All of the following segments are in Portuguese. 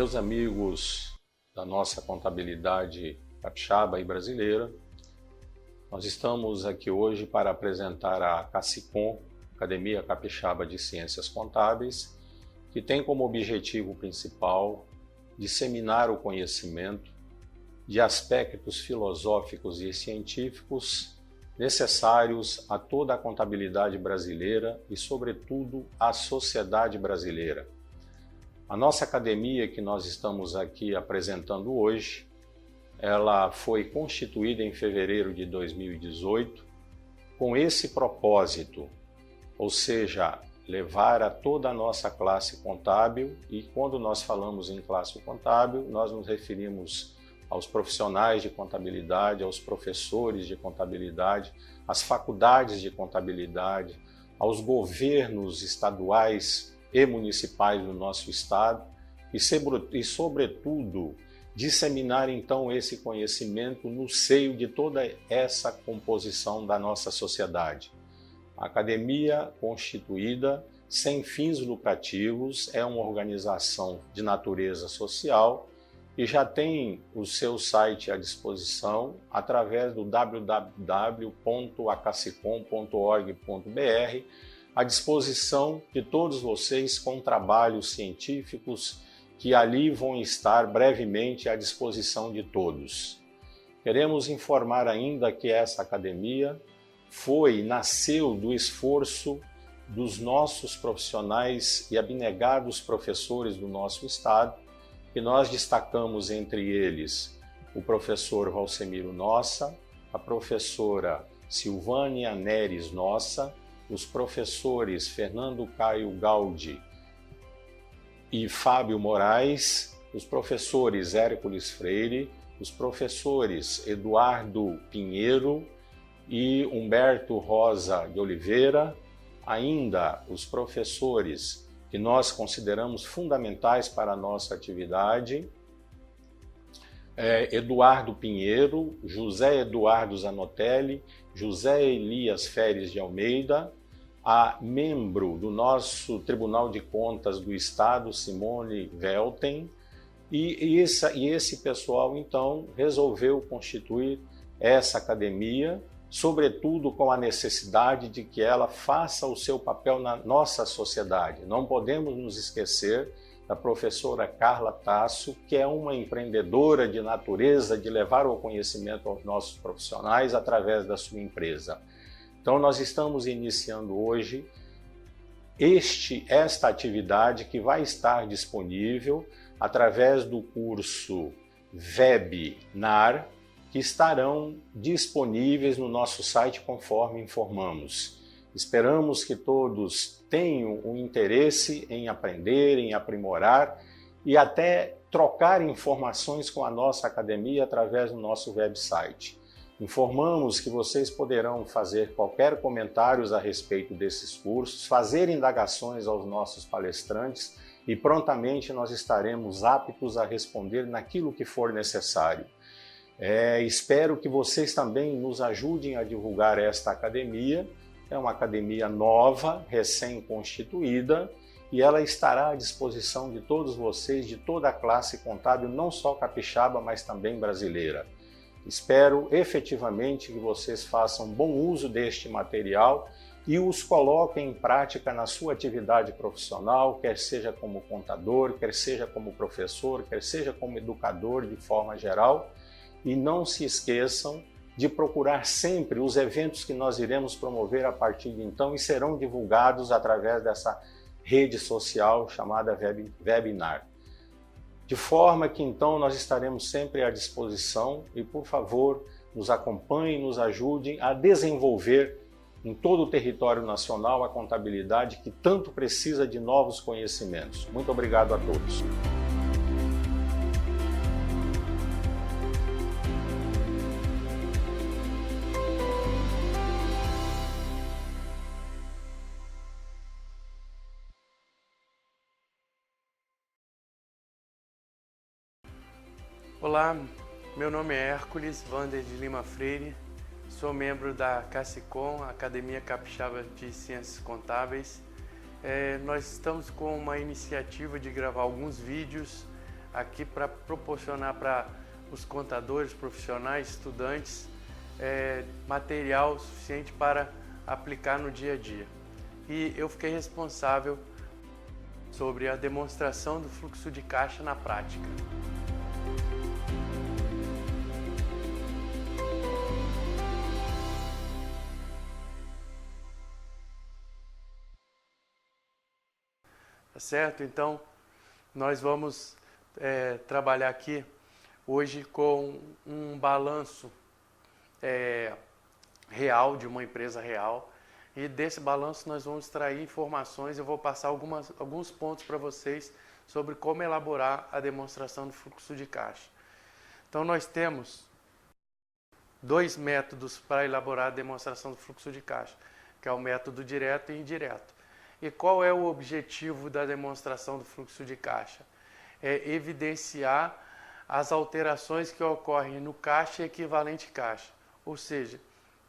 Meus amigos da nossa contabilidade capixaba e brasileira, nós estamos aqui hoje para apresentar a CACICOM, Academia Capixaba de Ciências Contábeis, que tem como objetivo principal disseminar o conhecimento de aspectos filosóficos e científicos necessários a toda a contabilidade brasileira e, sobretudo, à sociedade brasileira. A nossa academia que nós estamos aqui apresentando hoje, ela foi constituída em fevereiro de 2018 com esse propósito, ou seja, levar a toda a nossa classe contábil, e quando nós falamos em classe contábil, nós nos referimos aos profissionais de contabilidade, aos professores de contabilidade, às faculdades de contabilidade, aos governos estaduais e municipais do nosso estado e, sobretudo, disseminar então esse conhecimento no seio de toda essa composição da nossa sociedade. A academia constituída sem fins lucrativos é uma organização de natureza social e já tem o seu site à disposição através do www.acacicom.org.br, à disposição de todos vocês com trabalhos científicos que ali vão estar brevemente à disposição de todos. Queremos informar ainda que essa academia nasceu do esforço dos nossos profissionais e abnegados professores do nosso estado, que nós destacamos entre eles o professor Valsemiro Nossa, a professora Silvânia Neres Nossa, os professores Fernando Caio Gaudi e Fábio Moraes, os professores Hércules Freire, os professores Eduardo Pinheiro e Humberto Rosa de Oliveira, ainda os professores que nós consideramos fundamentais para a nossa atividade, Eduardo Pinheiro, José Eduardo Zanotelli, José Elias Feres de Almeida, a membro do nosso Tribunal de Contas do Estado, Simone Velten, e esse pessoal, então, resolveu constituir essa academia, sobretudo com a necessidade de que ela faça o seu papel na nossa sociedade. Não podemos nos esquecer da professora Carla Tasso, que é uma empreendedora de natureza de levar o conhecimento aos nossos profissionais através da sua empresa. Então, nós estamos iniciando hoje esta atividade que vai estar disponível através do curso Webinar, que estarão disponíveis no nosso site conforme informamos. Esperamos que todos tenham o interesse em aprender, em aprimorar e até trocar informações com a nossa academia através do nosso website. Informamos que vocês poderão fazer qualquer comentários a respeito desses cursos, fazer indagações aos nossos palestrantes e prontamente nós estaremos aptos a responder naquilo que for necessário. Espero que vocês também nos ajudem a divulgar esta academia. É uma academia nova, recém-constituída, e ela estará à disposição de todos vocês, de toda a classe contábil, não só capixaba, mas também brasileira. Espero efetivamente que vocês façam bom uso deste material e os coloquem em prática na sua atividade profissional, quer seja como contador, quer seja como professor, quer seja como educador de forma geral. E não se esqueçam de procurar sempre os eventos que nós iremos promover a partir de então e serão divulgados através dessa rede social chamada Webinar. De forma que então nós estaremos sempre à disposição e, por favor, nos acompanhem, nos ajudem a desenvolver em todo o território nacional a contabilidade que tanto precisa de novos conhecimentos. Muito obrigado a todos. Olá, meu nome é Hércules Vander de Lima Freire, sou membro da CACICOM, Academia Capixaba de Ciências Contábeis. Nós estamos com uma iniciativa de gravar alguns vídeos aqui para proporcionar para os contadores profissionais, estudantes, material suficiente para aplicar no dia a dia. E eu fiquei responsável sobre a demonstração do fluxo de caixa na prática. Tá certo? Então, nós vamos trabalhar aqui hoje com um balanço real, de uma empresa real, e desse balanço nós vamos extrair informações. Eu vou passar alguns pontos para vocês sobre como elaborar a demonstração do fluxo de caixa. Então nós temos dois métodos para elaborar a demonstração do fluxo de caixa, que é o método direto e indireto. E qual é o objetivo da demonstração do fluxo de caixa? É evidenciar as alterações que ocorrem no caixa e equivalente caixa, ou seja,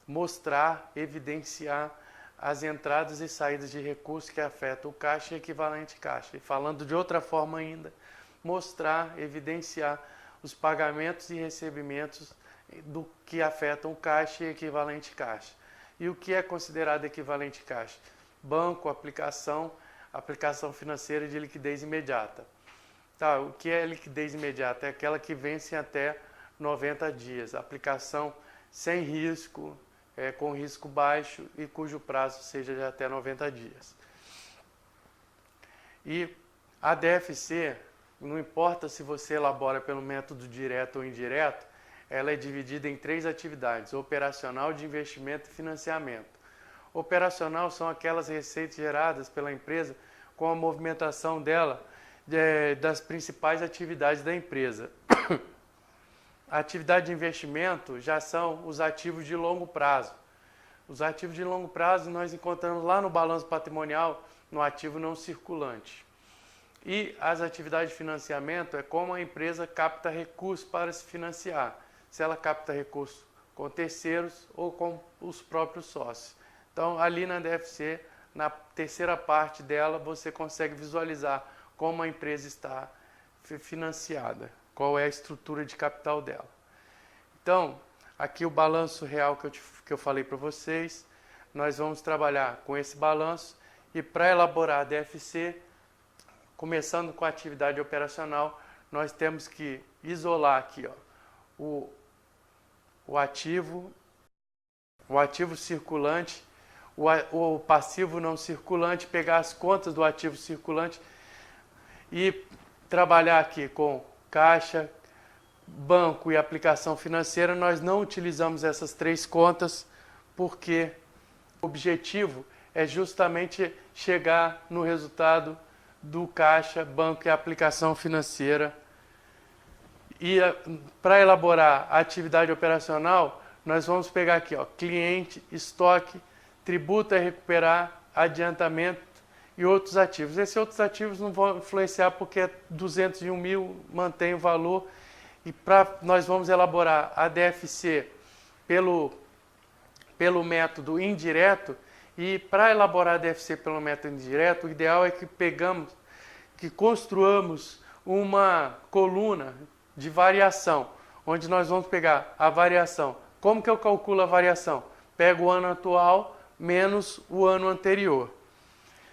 mostrar, evidenciar as entradas e saídas de recursos que afetam o caixa e equivalente caixa. E falando de outra forma ainda, mostrar, evidenciar os pagamentos e recebimentos do que afetam o caixa e equivalente caixa. E o que é considerado equivalente caixa? Banco, aplicação financeira de liquidez imediata. Tá, o que é liquidez imediata? É aquela que vence até 90 dias. Aplicação sem risco, com risco baixo e cujo prazo seja de até 90 dias. E a DFC, não importa se você elabora pelo método direto ou indireto, ela é dividida em 3 atividades: operacional, de investimento e financiamento. Operacional são aquelas receitas geradas pela empresa com a movimentação dela das principais atividades da empresa. A atividade de investimento já são os ativos de longo prazo. Os ativos de longo prazo nós encontramos lá no balanço patrimonial, no ativo não circulante. E as atividades de financiamento é como a empresa capta recursos para se financiar. Se ela capta recursos com terceiros ou com os próprios sócios. Então, ali na DFC, na terceira parte dela, você consegue visualizar como a empresa está financiada, qual é a estrutura de capital dela. Então, aqui o balanço real que eu falei para vocês, nós vamos trabalhar com esse balanço e para elaborar a DFC, começando com a atividade operacional, nós temos que isolar aqui o ativo circulante, o passivo não circulante, pegar as contas do ativo circulante e trabalhar aqui com caixa, banco e aplicação financeira. Nós não utilizamos essas 3 contas porque o objetivo é justamente chegar no resultado do caixa, banco e aplicação financeira. E para elaborar a atividade operacional, nós vamos pegar aqui, cliente, estoque, tributo a recuperar, adiantamento e outros ativos. Esses outros ativos não vão influenciar porque 201 mil mantém o valor. E nós vamos elaborar a DFC pelo método indireto. E para elaborar a DFC pelo método indireto, o ideal é que construamos uma coluna de variação, onde nós vamos pegar a variação. Como que eu calculo a variação? Pego o ano atual menos o ano anterior.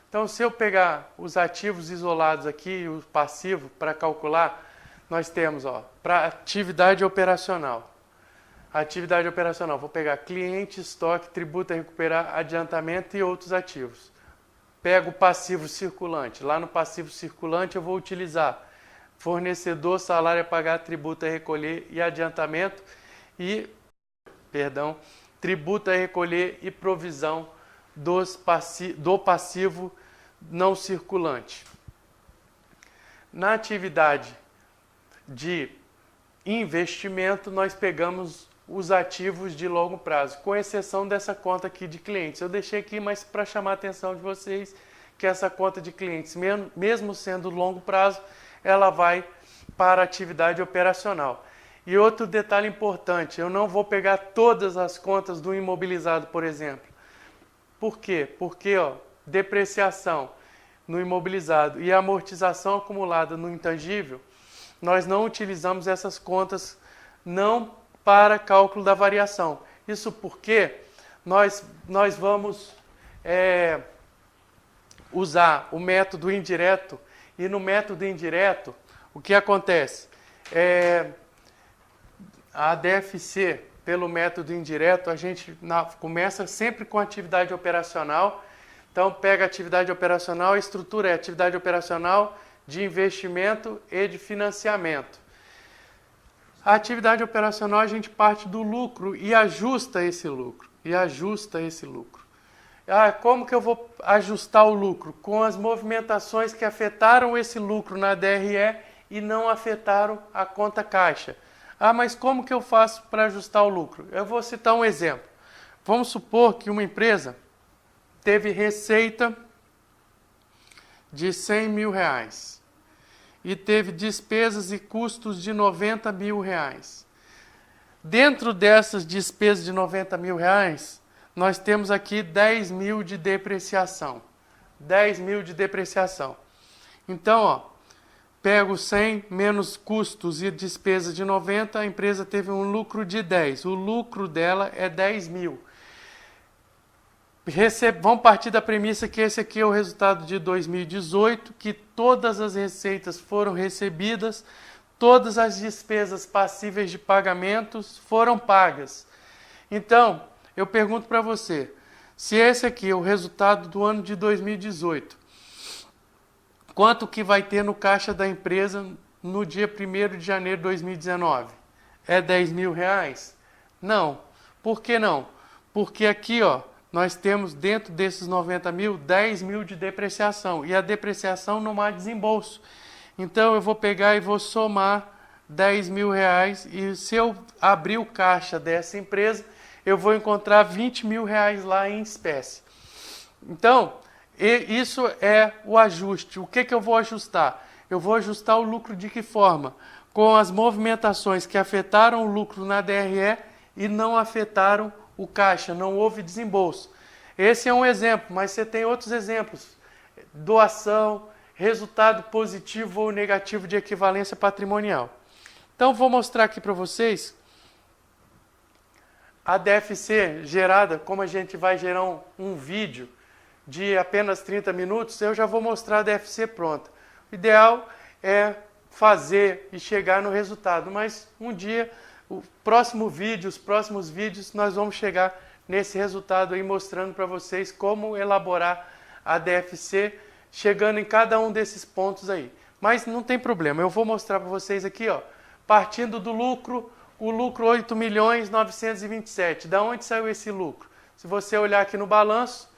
Então, se eu pegar os ativos isolados aqui, o passivo, para calcular, nós temos, para atividade operacional. Atividade operacional, vou pegar cliente, estoque, tributo a recuperar, adiantamento e outros ativos. Pego o passivo circulante. Lá no passivo circulante eu vou utilizar fornecedor, salário a pagar, tributo a recolher e adiantamento tributo a recolher e provisão do passivo não circulante. Na atividade de investimento, nós pegamos os ativos de longo prazo, com exceção dessa conta aqui de clientes. Eu deixei aqui, mas para chamar a atenção de vocês, que essa conta de clientes, mesmo sendo longo prazo, ela vai para a atividade operacional. E outro detalhe importante, eu não vou pegar todas as contas do imobilizado, por exemplo. Por quê? Porque depreciação no imobilizado e amortização acumulada no intangível, nós não utilizamos essas contas não para cálculo da variação. Isso porque nós vamos usar o método indireto, e no método indireto, o que acontece? A DFC, pelo método indireto, a gente começa sempre com atividade operacional. Então, pega a atividade operacional, a estrutura é atividade operacional de investimento e de financiamento. A atividade operacional, a gente parte do lucro e ajusta esse lucro. Como que eu vou ajustar o lucro? Com as movimentações que afetaram esse lucro na DRE e não afetaram a conta caixa. Mas como que eu faço para ajustar o lucro? Eu vou citar um exemplo. Vamos supor que uma empresa teve receita de R$100 mil e teve despesas e custos de R$90 mil. Dentro dessas despesas de R$90 mil, nós temos aqui 10 mil de depreciação. 10 mil de depreciação. Então, pego 100 menos custos e despesas de 90, a empresa teve um lucro de 10. O lucro dela é 10 mil. Vamos partir da premissa que esse aqui é o resultado de 2018, que todas as receitas foram recebidas, todas as despesas passíveis de pagamentos foram pagas. Então, eu pergunto para você, se esse aqui é o resultado do ano de 2018, quanto que vai ter no caixa da empresa no dia 1º de janeiro de 2019? É R$10 mil? Não. Por que não? Porque aqui, nós temos dentro desses 90 mil, 10 mil de depreciação. E a depreciação não há desembolso. Então eu vou pegar e vou somar R$10 mil. E se eu abrir o caixa dessa empresa, eu vou encontrar R$20 mil lá em espécie. Então, isso é o ajuste. O que eu vou ajustar? Eu vou ajustar o lucro de que forma? Com as movimentações que afetaram o lucro na DRE e não afetaram o caixa, não houve desembolso. Esse é um exemplo, mas você tem outros exemplos. Doação, resultado positivo ou negativo de equivalência patrimonial. Então, vou mostrar aqui para vocês a DFC gerada, como a gente vai gerar um vídeo de apenas 30 minutos, eu já vou mostrar a DFC pronta. O ideal é fazer e chegar no resultado, mas um dia, os próximos vídeos, nós vamos chegar nesse resultado aí, mostrando para vocês como elaborar a DFC, chegando em cada um desses pontos aí. Mas não tem problema, eu vou mostrar para vocês aqui, partindo do lucro, o lucro 8.927.000. Da onde saiu esse lucro? Se você olhar aqui no balanço,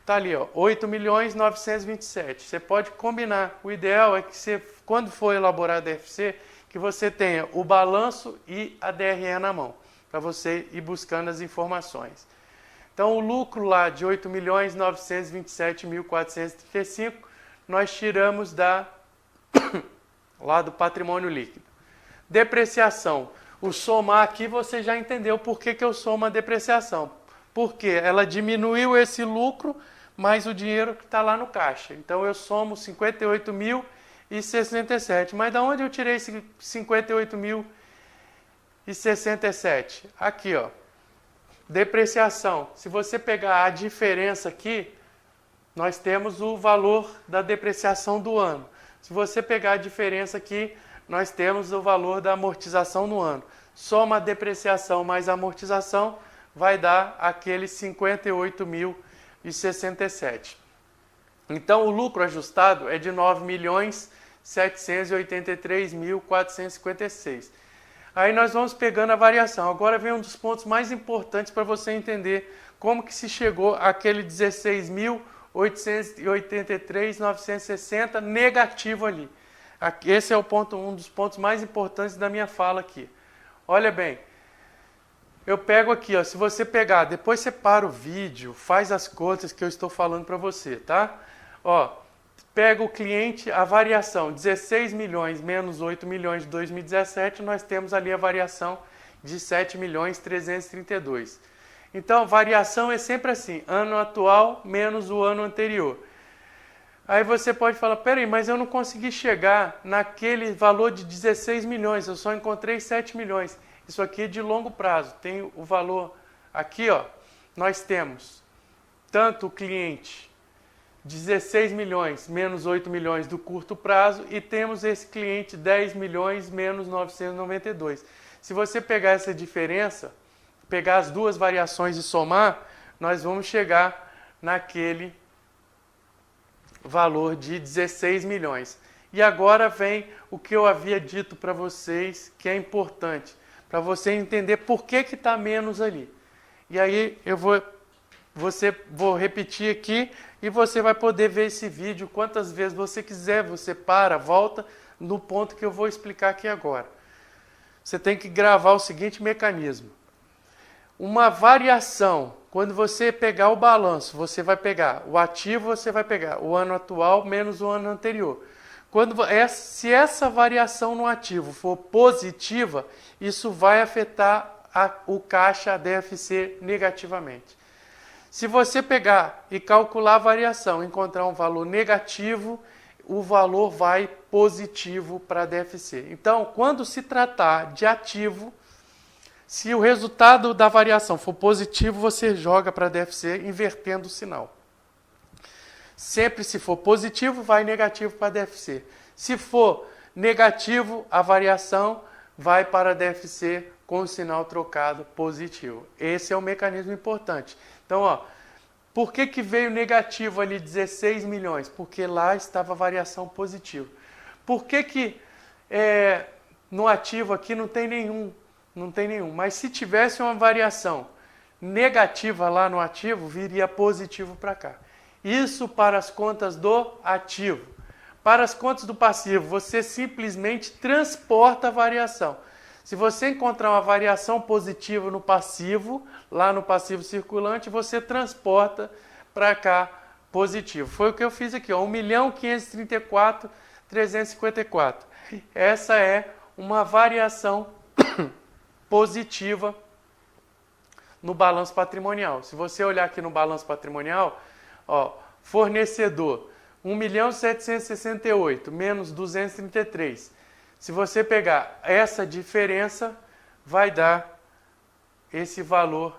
está ali, 8.927.000. Você pode combinar. O ideal é que você, quando for elaborar a DFC, que você tenha o balanço e a DRE na mão, para você ir buscando as informações. Então, o lucro lá de 8.927.435, nós tiramos lá do patrimônio líquido. Depreciação. O somar aqui você já entendeu por que eu somo a depreciação. Porque ela diminuiu esse lucro, mais o dinheiro que está lá no caixa. Então eu somo 58.067. Mas de onde eu tirei esse 58.067? Aqui, depreciação. Se você pegar a diferença aqui, nós temos o valor da depreciação do ano. Se você pegar a diferença aqui, nós temos o valor da amortização no ano. Soma a depreciação mais a amortização, vai dar aquele 58.067. Então, o lucro ajustado é de 9.783.456. Aí nós vamos pegando a variação. Agora vem um dos pontos mais importantes para você entender como que se chegou àquele 16.883.960 negativo ali. Esse é um dos pontos mais importantes da minha fala aqui. Olha bem, eu pego aqui, se você pegar, depois você para o vídeo, faz as contas que eu estou falando para você, tá? Pega o cliente, a variação, 16 milhões menos 8 milhões de 2017, nós temos ali a variação de 7.332.000. Então, variação é sempre assim, ano atual menos o ano anterior. Aí você pode falar, peraí, mas eu não consegui chegar naquele valor de 16 milhões, eu só encontrei 7 milhões. Isso aqui é de longo prazo, tem o valor aqui, ó, nós temos tanto o cliente 16 milhões menos 8 milhões do curto prazo e temos esse cliente 10 milhões menos 992. Se você pegar essa diferença, pegar as duas variações e somar, nós vamos chegar naquele valor de 16 milhões. E agora vem o que eu havia dito para vocês, que é importante, para você entender por que está menos ali. E aí eu vou repetir aqui e você vai poder ver esse vídeo quantas vezes você quiser. Você volta no ponto que eu vou explicar aqui agora. Você tem que gravar o seguinte mecanismo. Uma variação, quando você pegar o balanço, você vai pegar o ativo, você vai pegar o ano atual menos o ano anterior. Se essa variação no ativo for positiva, isso vai afetar o caixa DFC negativamente. Se você pegar e calcular a variação, encontrar um valor negativo, o valor vai positivo para a DFC. Então, quando se tratar de ativo, se o resultado da variação for positivo, você joga para a DFC invertendo o sinal. Sempre se for positivo, vai negativo para a DFC. Se for negativo, a variação vai para a DFC com o sinal trocado positivo. Esse é um mecanismo importante. Então, ó, por que veio negativo ali 16 milhões? Porque lá estava a variação positiva. Por que no ativo aqui não tem nenhum? Não tem nenhum. Mas se tivesse uma variação negativa lá no ativo, viria positivo para cá. Isso para as contas do ativo. Para as contas do passivo, você simplesmente transporta a variação. Se você encontrar uma variação positiva no passivo, lá no passivo circulante, você transporta para cá positivo. Foi o que eu fiz aqui, ó, 1.534.354. Essa é uma variação positiva no balanço patrimonial. Se você olhar aqui no balanço patrimonial, ó, fornecedor 1.768 menos 233. Se você pegar essa diferença, vai dar esse valor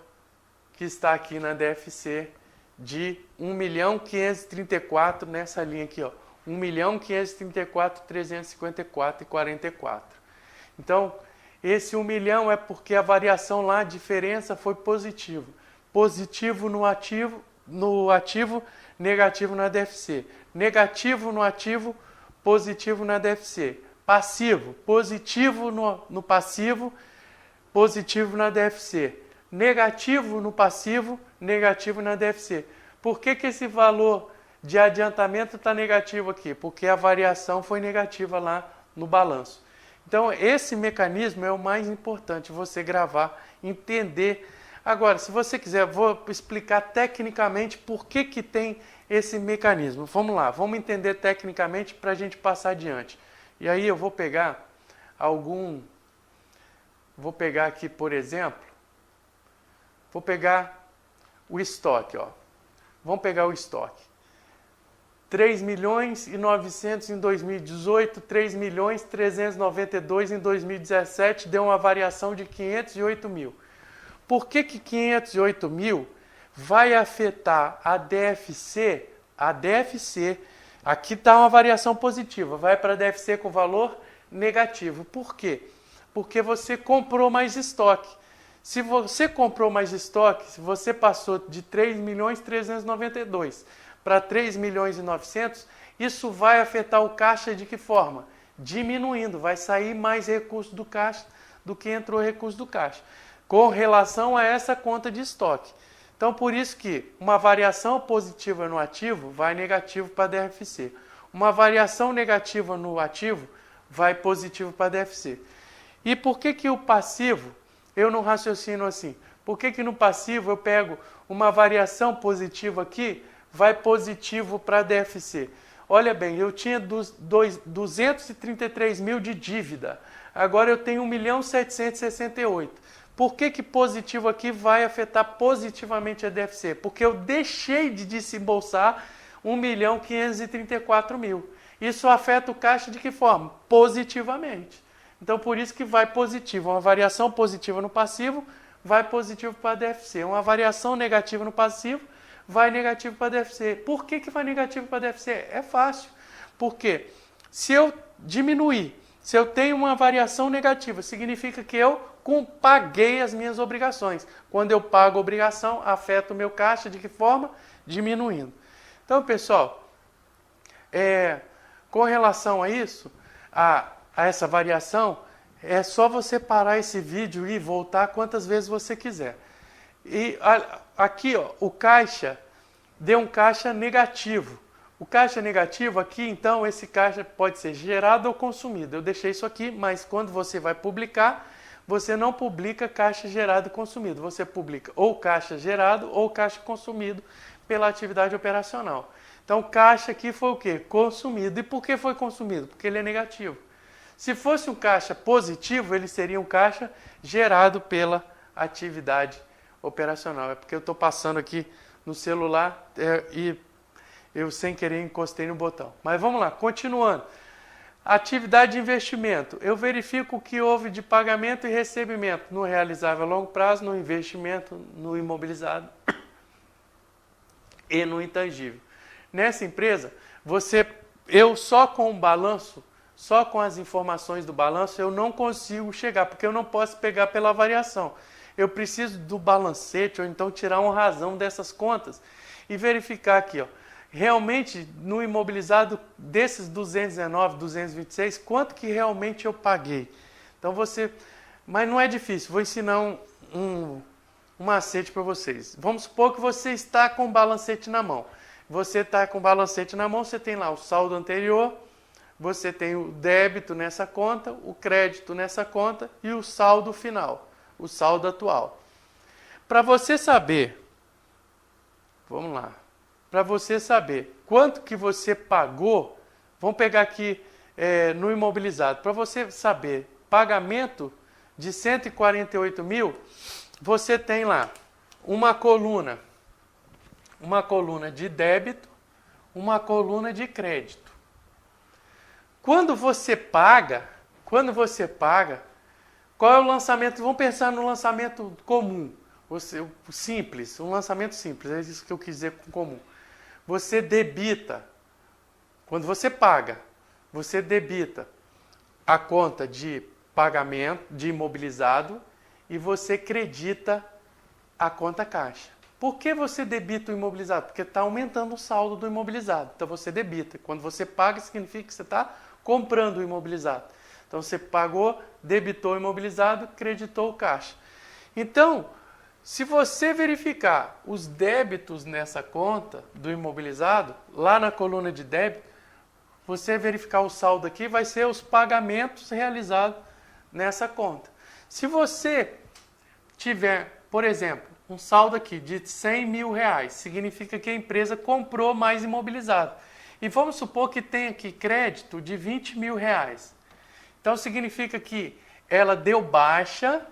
que está aqui na DFC de 1.534 nessa linha aqui, ó, 1.534.354,44. Então, esse 1 milhão é porque a variação lá, a diferença foi positiva. Positivo no ativo, negativo na DFC. Negativo no ativo, positivo na DFC. Passivo, positivo no passivo, positivo na DFC. Negativo no passivo, negativo na DFC. Por que esse valor de adiantamento está negativo aqui? Porque a variação foi negativa lá no balanço. Então, esse mecanismo é o mais importante, você gravar, entender. Agora, se você quiser, vou explicar tecnicamente por que tem esse mecanismo. Vamos lá, vamos entender tecnicamente para a gente passar adiante. E aí eu vou pegar vou pegar aqui, por exemplo, vou pegar o estoque, ó. Vamos pegar o estoque. 3.900.000 em 2018, 3.392.000 em 2017, deu uma variação de 508.000. Por que 508.000 vai afetar a DFC? A DFC, aqui está uma variação positiva, vai para a DFC com valor negativo. Por quê? Porque você comprou mais estoque. Se você comprou mais estoque, se você passou de 3.392.000 para 3.900.000, isso vai afetar o caixa de que forma? Diminuindo, vai sair mais recurso do caixa do que entrou recurso do caixa, com relação a essa conta de estoque. Então, por isso que uma variação positiva no ativo vai negativo para a DFC. Uma variação negativa no ativo vai positivo para a DFC. E por que o passivo, eu não raciocino assim? Por que no passivo eu pego uma variação positiva aqui, vai positivo para a DFC? Olha bem, eu tinha 233.000 de dívida, agora eu tenho 1.768.000. Por que positivo aqui vai afetar positivamente a DFC? Porque eu deixei de desembolsar 1.534.000. Isso afeta o caixa de que forma? Positivamente. Então, por isso que vai positivo. Uma variação positiva no passivo vai positivo para a DFC. Uma variação negativa no passivo vai negativo para a DFC. Por que vai negativo para a DFC? É fácil. Porque se eu diminuir, se eu tenho uma variação negativa, significa que eu paguei as minhas obrigações. Quando eu pago a obrigação, afeta o meu caixa de que forma? Diminuindo. Então, pessoal, com relação a isso, a essa variação, é só você parar esse vídeo e voltar quantas vezes você quiser. E aqui, ó, o caixa deu um caixa negativo. O caixa negativo aqui, então, esse caixa pode ser gerado ou consumido. Eu deixei isso aqui, mas quando você vai publicar, você não publica caixa gerado e consumido. Você publica ou caixa gerado ou caixa consumido pela atividade operacional. Então, caixa aqui foi o quê? Consumido. E por que foi consumido? Porque ele é negativo. Se fosse um caixa positivo, ele seria um caixa gerado pela atividade operacional. É porque eu estou passando aqui no celular e eu, sem querer, encostei no botão. Mas vamos lá, continuando. Atividade de investimento. Eu verifico o que houve de pagamento e recebimento no realizável a longo prazo, no investimento, no imobilizado e no intangível. Nessa empresa, eu só com o balanço, só com as informações do balanço, eu não consigo chegar, porque eu não posso pegar pela variação. Eu preciso do balancete, ou então tirar uma razão dessas contas e verificar aqui, ó, realmente no imobilizado desses 219, 226, quanto que realmente eu paguei. Então mas não é difícil, vou ensinar um macete para vocês. Vamos supor que você está com o balancete na mão. Você está com o balancete na mão, você tem lá o saldo anterior, você tem o débito nessa conta, o crédito nessa conta e o saldo final, o saldo atual. Para você saber, vamos lá, para você saber quanto que você pagou, vamos pegar aqui no imobilizado, para você saber pagamento de 148 mil, você tem lá uma coluna de débito, uma coluna de crédito. Quando você paga, qual é o lançamento? Vamos pensar no lançamento comum, simples, um lançamento simples, é isso que eu quis dizer com comum. Você debita, quando você paga, você debita a conta de pagamento, de imobilizado, e você credita a conta caixa. Por que você debita o imobilizado? Porque está aumentando o saldo do imobilizado. Então você debita. Quando você paga, significa que você está comprando o imobilizado. Então você pagou, debitou o imobilizado, creditou o caixa. Então, se você verificar os débitos nessa conta do imobilizado, lá na coluna de débito, você verificar o saldo aqui, vai ser os pagamentos realizados nessa conta. Se você tiver, por exemplo, um saldo aqui de 100 mil reais, significa que a empresa comprou mais imobilizado. E vamos supor que tem aqui crédito de 20 mil reais. Então significa que ela deu baixa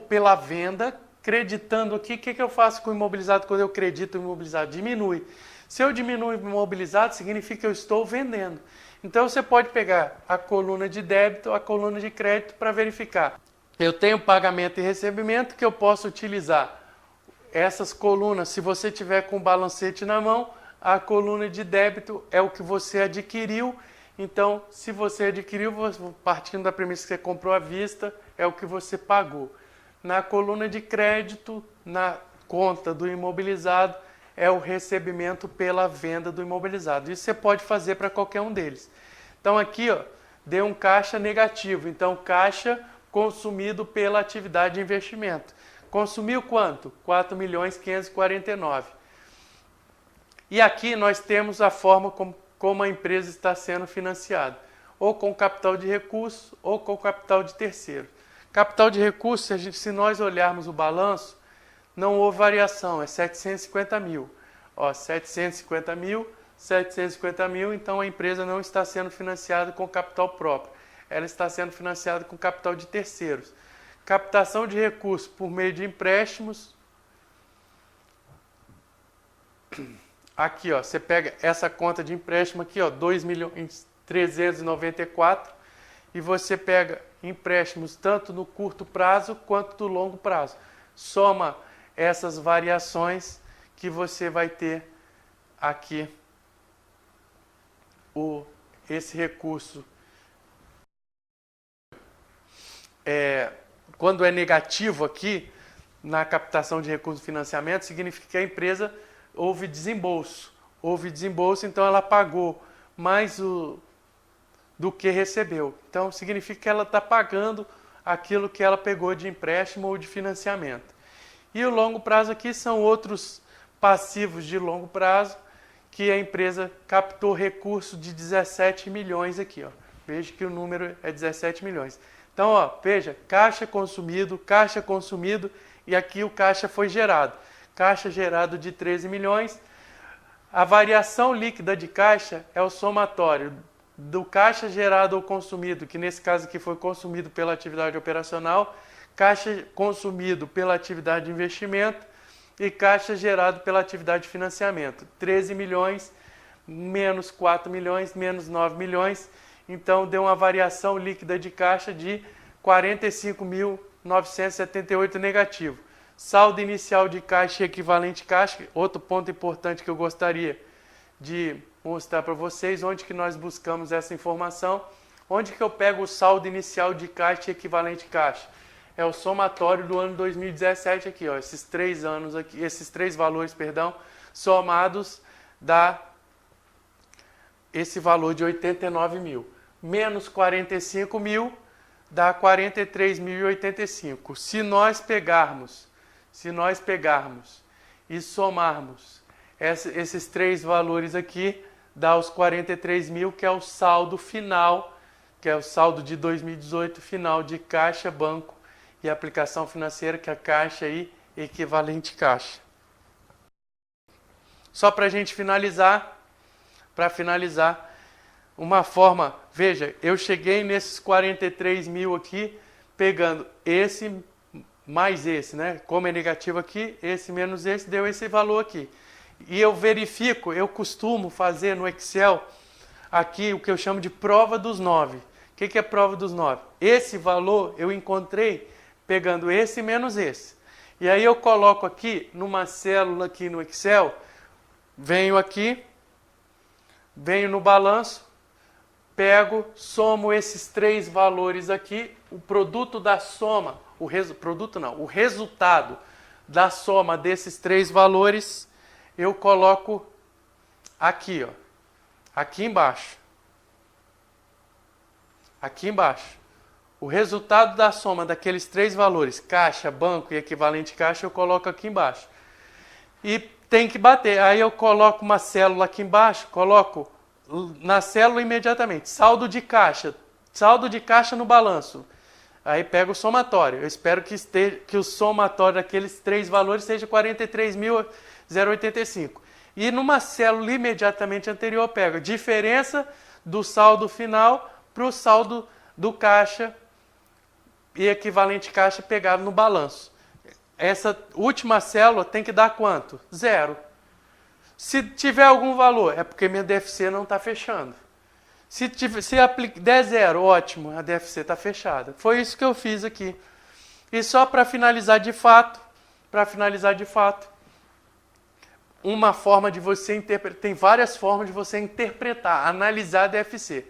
pela venda, creditando aqui. O que eu faço com o imobilizado quando eu credito o imobilizado? Diminui. Se eu diminuo o imobilizado, significa que eu estou vendendo. Então você pode pegar a coluna de débito, a coluna de crédito para verificar. Eu tenho pagamento e recebimento que eu posso utilizar essas colunas. Se você tiver com o balancete na mão, a coluna de débito é o que você adquiriu. Então, se você adquiriu, partindo da premissa que você comprou à vista, é o que você pagou. Na coluna de crédito, na conta do imobilizado, é o recebimento pela venda do imobilizado. Isso você pode fazer para qualquer um deles. Então aqui, ó, deu um caixa negativo. Então, caixa consumido pela atividade de investimento. Consumiu quanto? 4.549.000. E aqui nós temos a forma como a empresa está sendo financiada. Ou com capital de recursos, ou com capital de terceiro. Capital de recursos, se nós olharmos o balanço, não houve variação, é 750 mil. Ó, 750 mil, 750 mil, então a empresa não está sendo financiada com capital próprio. Ela está sendo financiada com capital de terceiros. Captação de recursos por meio de empréstimos. aqui, ó, você pega essa conta de empréstimo aqui, ó, 2.394.000, e você pega empréstimos tanto no curto prazo quanto no longo prazo. Soma essas variações que você vai ter aqui esse recurso. Quando é negativo aqui, na captação de recursos de financiamento, significa que a empresa houve desembolso. Houve desembolso, então ela pagou mais do que recebeu. Então, significa que ela está pagando aquilo que ela pegou de empréstimo ou de financiamento. E o longo prazo aqui são outros passivos de longo prazo, que a empresa captou recurso de 17 milhões aqui. Ó. Veja que o número é 17 milhões. Então, ó, veja, caixa consumido, e aqui o caixa foi gerado. Caixa gerado de 13 milhões. A variação líquida de caixa é o somatório do caixa gerado ou consumido, que nesse caso aqui foi consumido pela atividade operacional, caixa consumido pela atividade de investimento e caixa gerado pela atividade de financiamento. 13 milhões, menos 4 milhões, menos 9 milhões. Então, deu uma variação líquida de caixa de 45.978 negativo. Saldo inicial de caixa e equivalente caixa, outro ponto importante que eu gostaria de mostrar para vocês, onde que nós buscamos essa informação, onde que eu pego o saldo inicial de caixa e equivalente caixa. É o somatório do ano 2017 aqui, ó, esses três valores, somados dá esse valor de 89 mil. Menos 45 mil dá 43.085. Se nós pegarmos e somarmos esses três valores aqui, dá os 43 mil, que é o saldo final, que é o saldo de 2018 final de caixa, banco e aplicação financeira, que é a caixa e equivalente caixa. Só para a gente finalizar, uma forma, veja, eu cheguei nesses 43 mil aqui, pegando esse mais esse, né? Como é negativo aqui, esse menos esse, deu esse valor aqui. E eu verifico, eu costumo fazer no Excel, aqui o que eu chamo de prova dos 9. O que é prova dos 9? Esse valor eu encontrei pegando esse menos esse. E aí eu coloco aqui, numa célula aqui no Excel, venho aqui, venho no balanço, pego, somo esses três valores aqui, o produto da soma, o resultado da soma desses três valores, eu coloco aqui, ó, aqui embaixo. Aqui embaixo. O resultado da soma daqueles três valores, caixa, banco e equivalente caixa, eu coloco aqui embaixo. E tem que bater. Aí eu coloco uma célula aqui embaixo, coloco na célula imediatamente, saldo de caixa no balanço. Aí pego o somatório. Eu espero que o somatório daqueles três valores seja 43.085. E numa célula imediatamente anterior, eu pego a diferença do saldo final para o saldo do caixa e equivalente caixa pegado no balanço. Essa última célula tem que dar quanto? 0. Se tiver algum valor, é porque minha DFC não está fechando. Se der 0, ótimo, a DFC está fechada. Foi isso que eu fiz aqui. E só para finalizar de fato, uma forma de você interpretar, tem várias formas de você interpretar, analisar a DFC.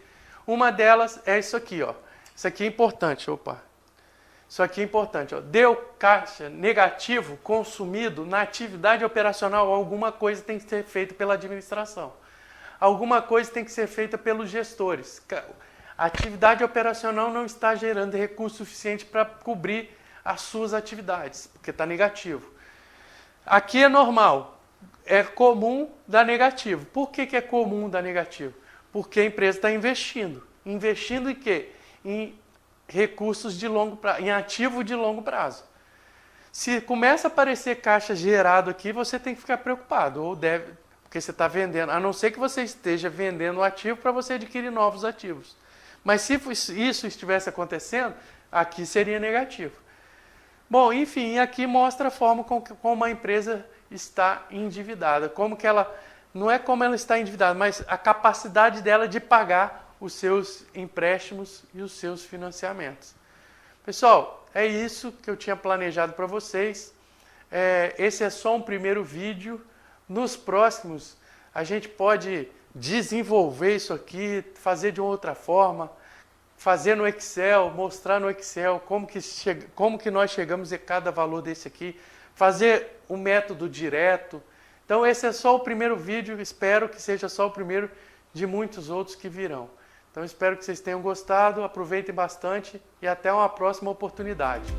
Uma delas é isso aqui, ó. Isso aqui é importante, Isso aqui é importante, ó. Deu caixa negativo consumido na atividade operacional, alguma coisa tem que ser feita pela administração. Alguma coisa tem que ser feita pelos gestores. A atividade operacional não está gerando recurso suficiente para cobrir as suas atividades, porque está negativo. Aqui é normal, é comum dar negativo. Por que é comum dar negativo? Porque a empresa está investindo. Investindo em quê? Em recursos de longo prazo, em ativo de longo prazo. Se começa a aparecer caixa gerado aqui, você tem que ficar preocupado, ou deve, porque você está vendendo, a não ser que você esteja vendendo o ativo para você adquirir novos ativos. Mas se isso estivesse acontecendo, aqui seria negativo. Bom, enfim, aqui mostra a forma como a empresa está endividada, como que ela não é como ela está endividada, mas a capacidade dela de pagar os seus empréstimos e os seus financiamentos. Pessoal, é isso que eu tinha planejado para vocês. Esse é só um primeiro vídeo. Nos próximos, a gente pode desenvolver isso aqui, fazer de uma outra forma, fazer no Excel, mostrar no Excel como que nós chegamos a cada valor desse aqui, fazer um método direto. Então esse é só o primeiro vídeo, espero que seja só o primeiro de muitos outros que virão. Então espero que vocês tenham gostado, aproveitem bastante e até uma próxima oportunidade.